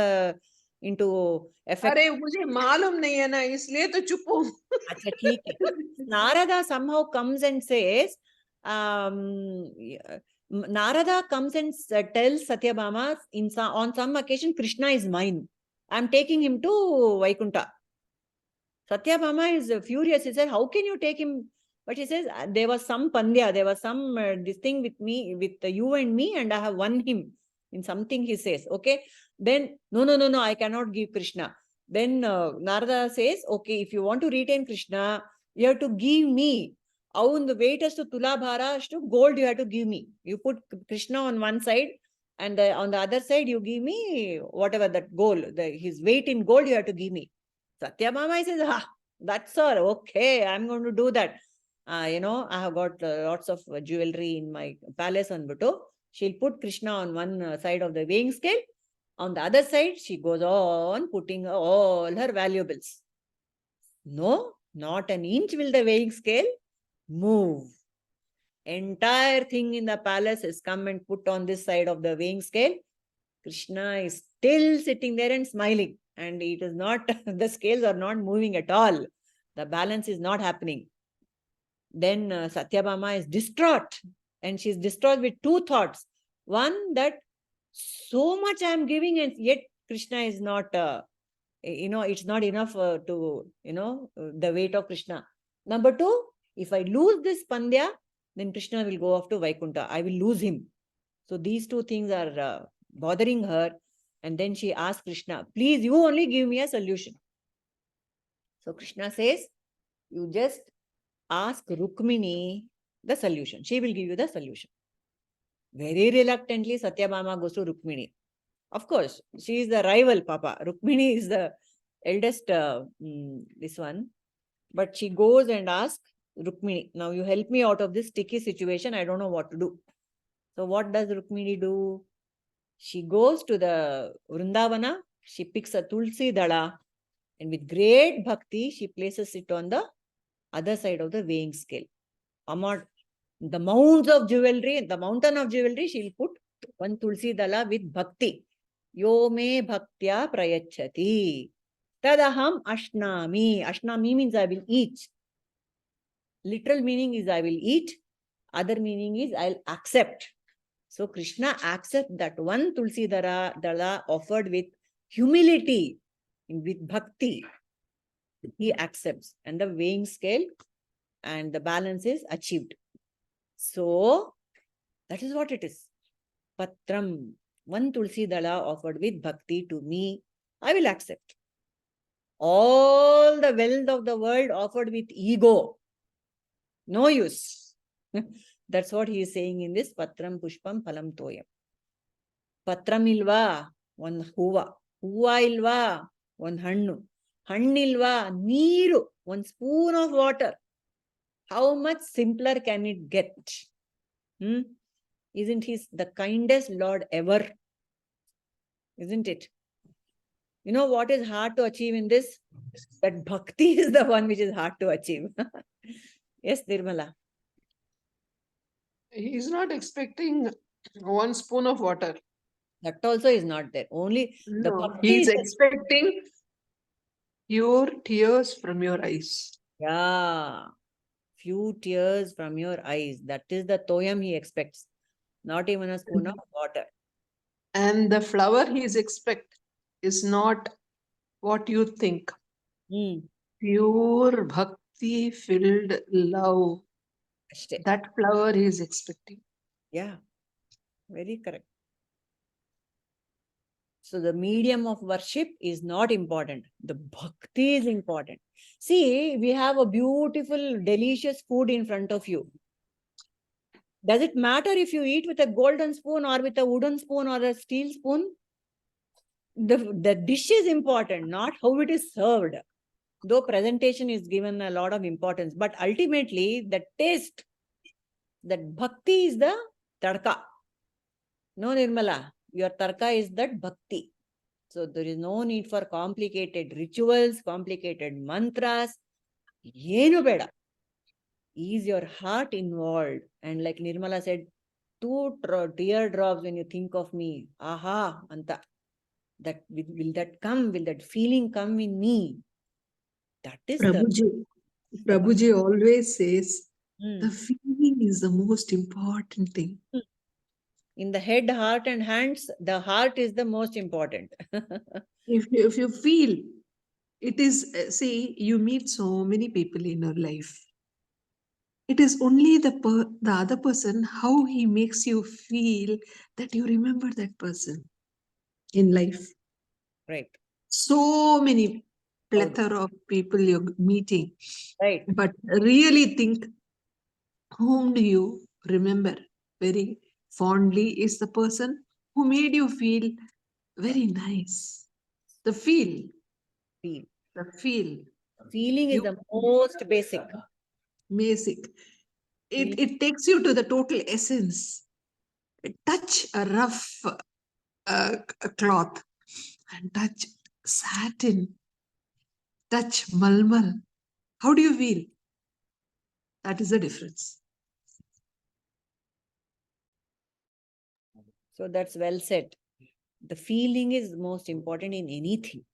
into effect. अरे मुझे मालूम नहीं है ना इसलिए तो चुप हूँ. Achha, theek hai. Narada somehow comes and says, Narada comes and tells Satyabhama on some occasion, Krishna is mine. I'm taking him to Vaikuntha. Satyabhama is furious. He said, how can you take him? But he says, there was some pandya, there was some this thing with me, with you and me, and I have won him in something, he says. Okay. Then, no, I cannot give Krishna. Then Narada says, okay, if you want to retain Krishna, you have to give me. On the weight as to Tulabhara, to gold you have to give me. You put Krishna on one side, and on the other side you give me whatever that gold, his weight in gold you have to give me. Satyabhama says, that's all. Okay, I'm going to do that. I have got lots of jewelry in my palace on Bhutto. She'll put Krishna on one side of the weighing scale. On the other side, she goes on putting all her valuables. No, not an inch will the weighing scale move. Entire thing in the palace has come and put on this side of the weighing scale. Krishna is still sitting there and smiling. And it is not, the scales are not moving at all. The balance is not happening. Then Satyabhama is distraught. And she's distraught with two thoughts. One, that so much I am giving and yet Krishna is not, it's not enough to, the weight of Krishna. Number two, if I lose this pandya, then Krishna will go off to Vaikuntha. I will lose him. So these two things are bothering her. And then she asks Krishna, please, you only give me a solution. So Krishna says, you just ask Rukmini the solution. She will give you the solution. Very reluctantly, Satyabhama goes to Rukmini. Of course, she is the rival, Papa. Rukmini is the eldest, this one. But she goes and asks Rukmini, now you help me out of this sticky situation. I don't know what to do. So what does Rukmini do? She goes to the Vrindavana. She picks a tulsi dala. And with great bhakti, she places it on the other side of the weighing scale. The mounds of jewelry, the mountain of jewelry, she'll put one tulsi dala with bhakti. Yo me bhaktya prayachchhati. Tadahaṁ aśhnāmi. Aśhnāmi means I will eat. Literal meaning is I will eat. Other meaning is I'll accept. So Krishna accepts that one tulsi dala offered with humility, with bhakti. He accepts. And the weighing scale and the balance is achieved. So, that is what it is. Patraṁ, one tulsi dala offered with bhakti to me, I will accept. All the wealth of the world offered with ego, no use. That's what he is saying in this patram, puṣhpaṁ, phalaṁ, toyaṁ. Patram ilva, one huva. Huva ilva, one hannu. Hannilva, neeru, one spoon of water. How much simpler can it get? Isn't he the kindest Lord ever? Isn't it? You know what is hard to achieve in this? That bhakti is the one which is hard to achieve. Yes, Nirmala. He is not expecting one spoon of water. That also is not there. Only the No, bhakti he is is expecting pure tears from your eyes. Yeah. Few tears from your eyes. That is the toyaṁ he expects. Not even a spoon of water. And the flower he is expect is not what you think. Pure bhakti filled love. That flower he is expecting. Yeah. Very correct. So the medium of worship is not important. The bhakti is important. See, we have a beautiful, delicious food in front of you. Does it matter if you eat with a golden spoon or with a wooden spoon or a steel spoon? The dish is important, not how it is served. Though presentation is given a lot of importance, but ultimately the taste, that bhakti is the tadka. No, Nirmala, your tarka is that bhakti. So there is no need for complicated rituals, complicated mantras. Yenu beda. Is your heart involved? And like Nirmala said, 2 teardrops when you think of me. Aha, anta. That will that come? Will that feeling come in me? That is Prabhuji always says, the feeling is the most important thing. In the head, heart and hands, the heart is the most important. If you feel, it is, see, you meet so many people in your life. It is only the other person, how he makes you feel that you remember that person in life. Right. So many plethora of people you're meeting. Right. But really think, whom do you remember very fondly is the person who made you feel very nice. The feel. Feel. The feel. Feeling is the most basic. Basic. It takes you to the total essence. Touch a rough cloth and touch satin. Touch malmal. How do you feel? That is the difference. So that's well said. The feeling is most important in anything.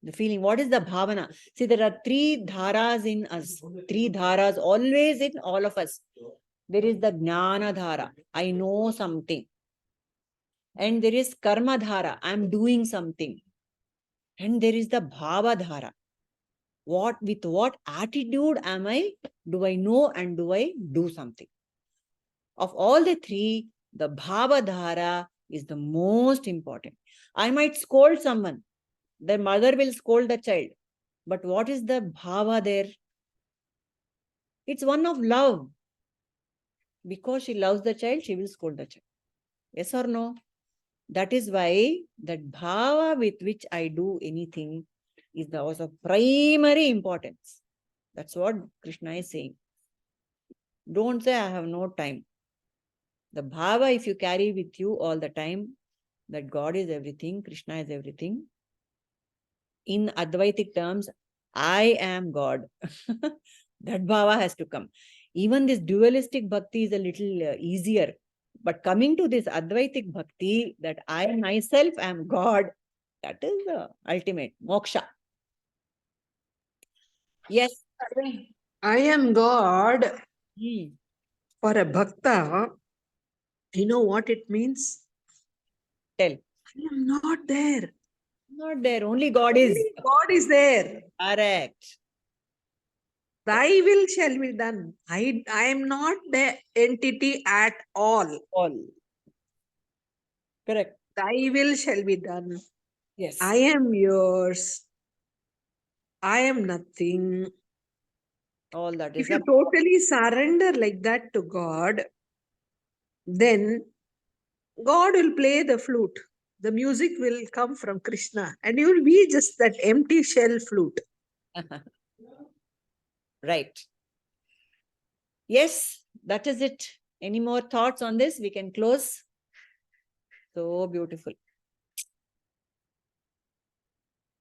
The feeling. What is the bhavana? See, there are 3 dharas in us. 3 dharas always in all of us. There is the jnana dhara. I know something. And there is karma dhara. I am doing something. And there is the bhava dhara. With what attitude am I? Do I know and do I do something? Of all the 3, the bhava dhara is the most important. I might scold someone. The mother will scold the child. But what is the bhava there? It's one of love. Because she loves the child, she will scold the child. Yes or no? That is why that bhava with which I do anything is the of primary importance. That's what Krishna is saying. Don't say, I have no time. The bhava, if you carry with you all the time, that God is everything, Krishna is everything. In Advaitic terms, I am God. That bhava has to come. Even this dualistic bhakti is a little easier. But coming to this Advaitic bhakti, that I myself am God, that is the ultimate moksha. Yes. I am God. For a bhakta, you know what it means? Tell. I am not there. Not there. Only God is. Only God is there. Correct. Thy will shall be done. I am not the entity at all. Correct. Thy will shall be done. Yes. I am yours. I am nothing. All that If is you totally surrender like that to God, then God will play the flute. The music will come from Krishna and you will be just that empty shell flute. Right. Yes, that is it. Any more thoughts on this? We can close. So beautiful.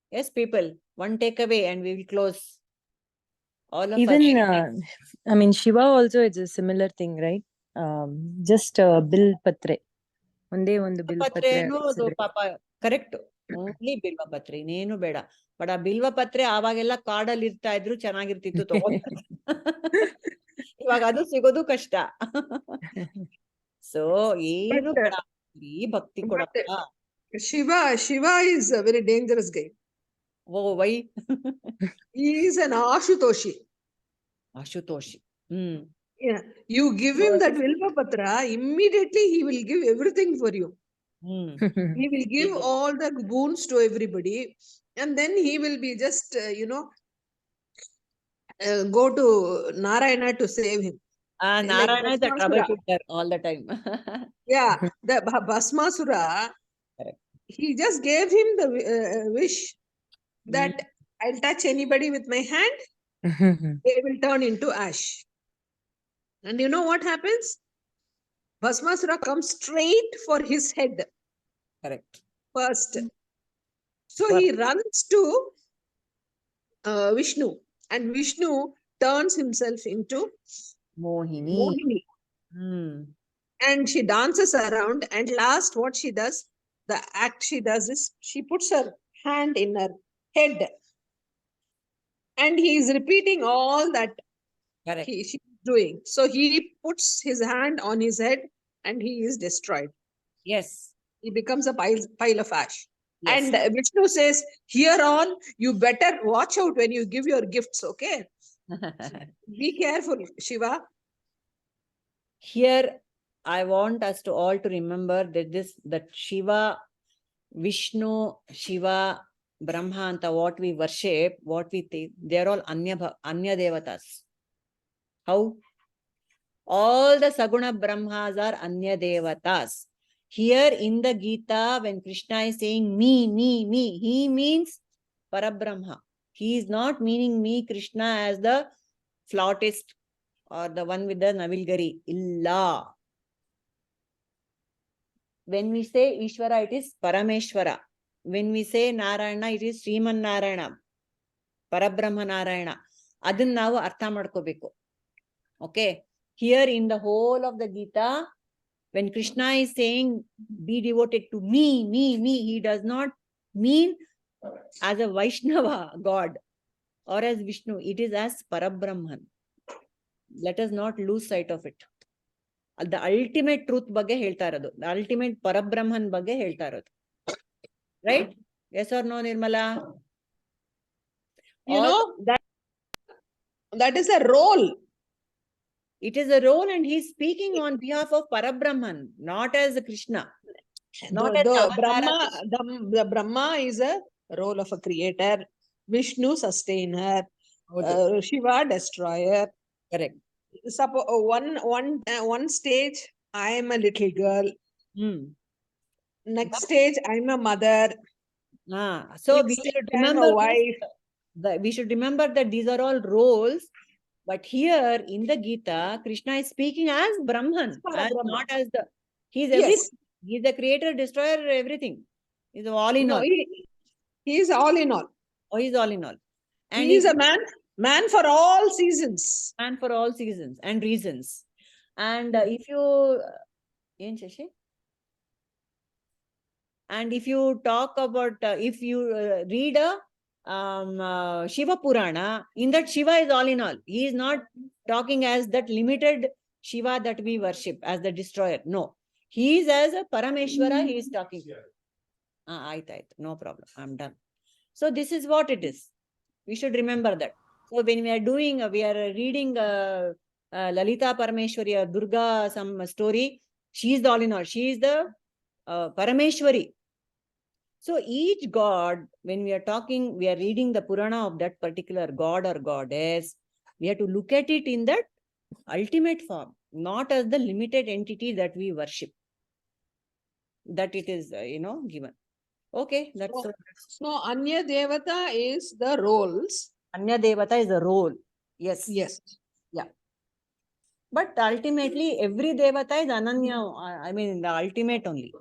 Yes, people, one takeaway and we will close. All of Even, us. I mean, Shiva also is a similar thing, right? Just bill patre. Onde ಒಂದು bill patre. ಪಾಪ correct only ಬಿಲ್ವ ಪತ್ರೆ ಇನ್ನೇನು ಬೇಡ but ಆ ಬಿಲ್ವ ಪತ್ರೆ ಆವಾಗೆಲ್ಲ ಕಾಡಲ್ಲಿ ಇರ್ತಾ ಇದ್ರು ಚೆನ್ನಾಗಿರ್ತಿತ್ತು ತಗೊಂಡ್ ಇವಾಗ ಅದು ಸಿಗೋದು ಕಷ್ಟ. ಸೊ ಏನು ಬೇಡ ಈ ಭಕ್ತಿ ಕೊಡಪ್ಪ. Shiva is a very dangerous guy. Oh, why? He is an Ashutoshi. Ashutoshi. Yeah. You give him that Vilva Patra, immediately he will give everything for you. He will give all the boons to everybody. And then he will be just, go to Narayana to save him. Narayana is the Bhasmasura. troubleshooter all the time. Yeah, the Bhasmasura, Correct. he just gave him the wish that I'll touch anybody with my hand, they will turn into ash. And you know what happens? Bhasmasura comes straight for his head Correct. first. So he runs to Vishnu, and Vishnu turns himself into Mohini. And she dances around, and last what she does, the act she does is she puts her hand in her head, and he is repeating all that Correct. she's doing. So he puts his hand on his head and he is destroyed. Yes. He becomes a pile of ash. Yes. And Vishnu says, here on, you better watch out when you give your gifts, okay? Be careful, Shiva. Here, I want us to all to remember that Shiva, Vishnu, Shiva, Brahma, anta what we worship, what we think, they're all anya devatas. How? All the Saguna Brahmas are anya devatas. Here in the Gita, when Krishna is saying me, he means Parabrahma. He is not meaning me, Krishna, as the flautist or the one with the Navilgari. Illa. When we say Ishvara, it is Parameshwara. When we say Narayana, it is Sriman Narayana, Parabrahma Narayana. Adun navu artha madkobeku. Okay. Here in the whole of the Gita, when Krishna is saying, be devoted to me, he does not mean as a Vaishnava God or as Vishnu. It is as Parabrahman. Let us not lose sight of it. The ultimate truth ಬಗ್ಗೆ ಹೇಳ್ತಾ ಇರೋದು. The ultimate Parabrahman ಬಗ್ಗೆ ಹೇಳ್ತಾ ಇರೋದು. Right? Yes or no, Nirmala? You know, that is a role. It is a role, and he is speaking on behalf of Parabrahman, not as Krishna. Not as the Brahma is a role of a creator, Vishnu sustainer, Shiva destroyer. Correct. Suppose one stage I am a little girl. Next stage I am a mother. So Next we stage, should I am remember a wife. we should remember that these are all roles. But here in the Gita, Krishna is speaking as Brahman, not as the. He is everything. He is the creator, destroyer, everything. He is all in all. He is all in all. Oh, he is all in all. And he is a man for all seasons. Man for all seasons and reasons. And if you, and if you talk about, if you read Shiva Purana, in that Shiva is all in all. He is not talking as that limited Shiva that we worship as the destroyer. No. He is as a Parameshwara, he is talking. No problem. I'm done. So this is what it is. We should remember that. So when we are reading Lalita Parameshwari, Durga, some story, she is the all in all. She is the Parameshwari. So each god, when we are reading the Purana of that particular god or goddess, we have to look at it in that ultimate form, not as the limited entity that we worship. That it is, given. Okay, that's so Anya Devata is the roles. Anya Devata is the role. Yes. Yes. Yeah. But ultimately, every Devata is Ananya. I mean, the ultimate only.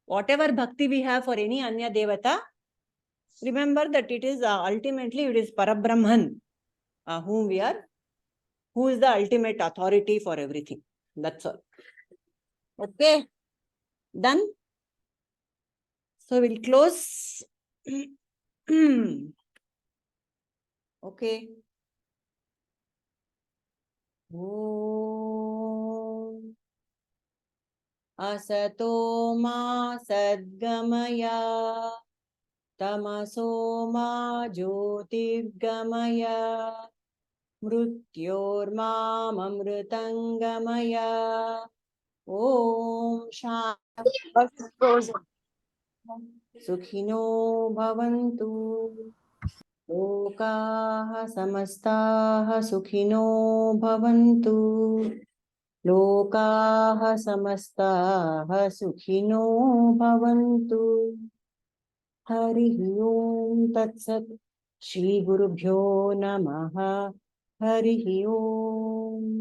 Whatever bhakti we have for any Anya Devata, remember that it is ultimately it is Parabrahman who is the ultimate authority for everything. That's all. Okay. Done? So we'll close. Okay. Om Asato ma sadgamaya tamaso ma jyotirgamaya mrutyorma amrutangamaya. Om Shanti Sukhino Bhavantu. लोकाः समस्ताः सुखिनो भवन्तु लोकाः समस्ताः सुखिनो भवन्तु हरिः ओम तत्सत् श्री गुरुभ्यो नमः हरिः ओम